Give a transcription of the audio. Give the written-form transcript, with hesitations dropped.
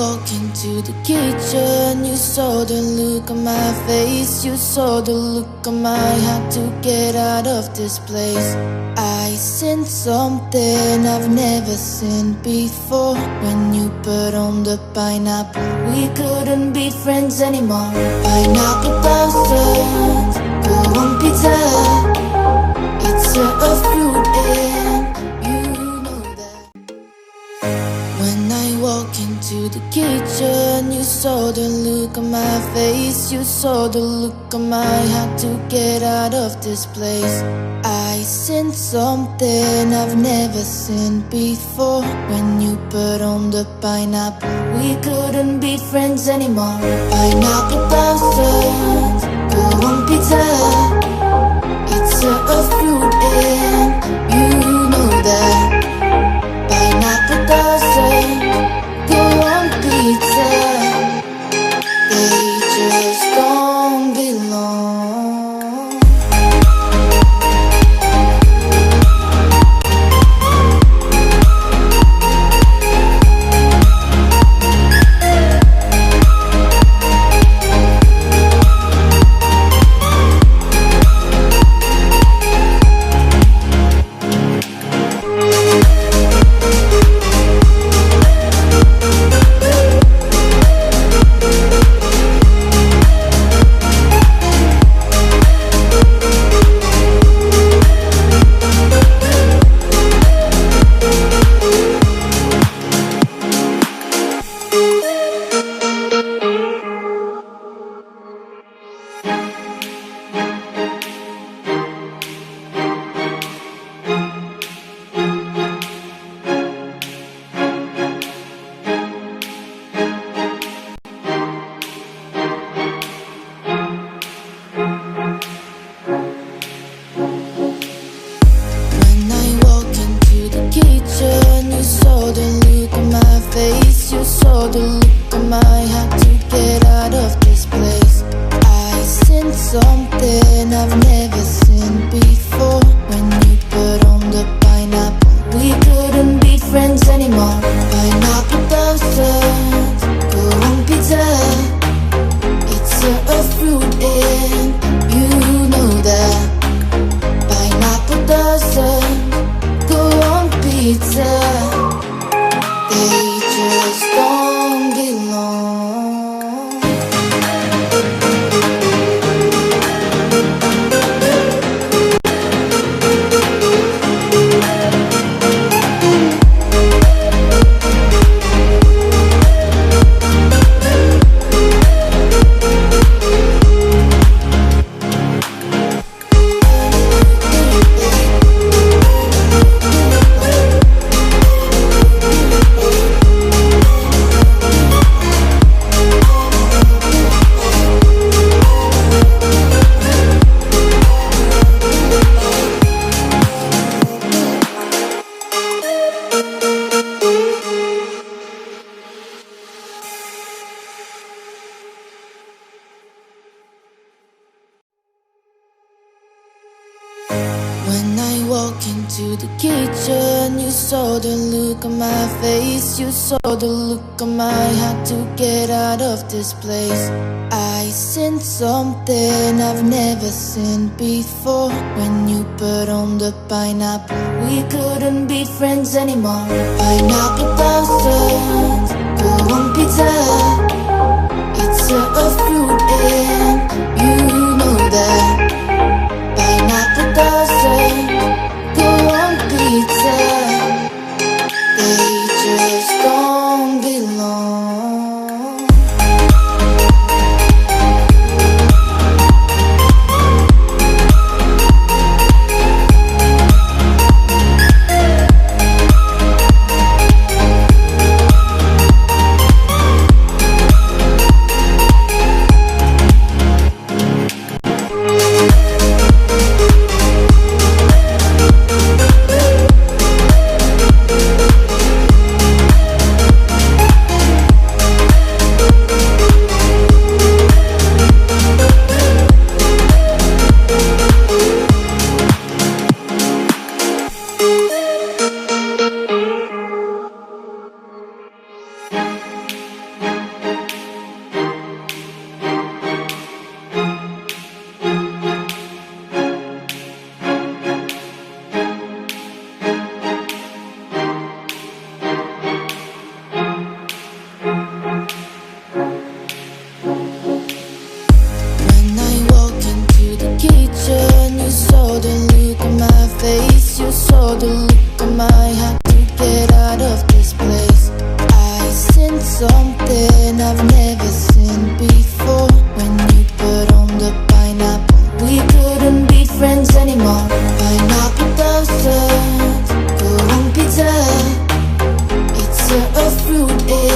walk into the kitchen, you saw the look on my face. You saw the look on my heart to get out of this place. I sensed something I've never seen before. When you put on the pineapple, we couldn't be friends anymore. Pineapple blossoms, go on pizza. It's a fruit and you know that. When I walk into the kitchen, you saw the look on my face. You saw the look on my heart to get out of this place. I sensed something I've never seen before. When you put on the pineapple, we couldn't be friends anymore. Pineapple blossoms, go on pizza. It's a fruit and you know that. Pineapple doesn't go on pizza. They just don't belong. You saw the look on my heart to get out of this place. I sensed something I've never seen before. When you put on the pineapple, we couldn't be friends anymore. Pineapple blossoms, go on pizza. It's a fruit and you know that. Pineapple doesn't go on pizza. They just don't belong. When I walk into the kitchen, you saw the look on my face. You saw the look on my heart to get out of this place. I sensed something I've never seen before. When you put on the pineapple, we couldn't be friends anymore. Pineapple blossoms, go on pizza. It's a fruit and you know that. Pineapple doesn't go on pizza. They just don't belong. fruit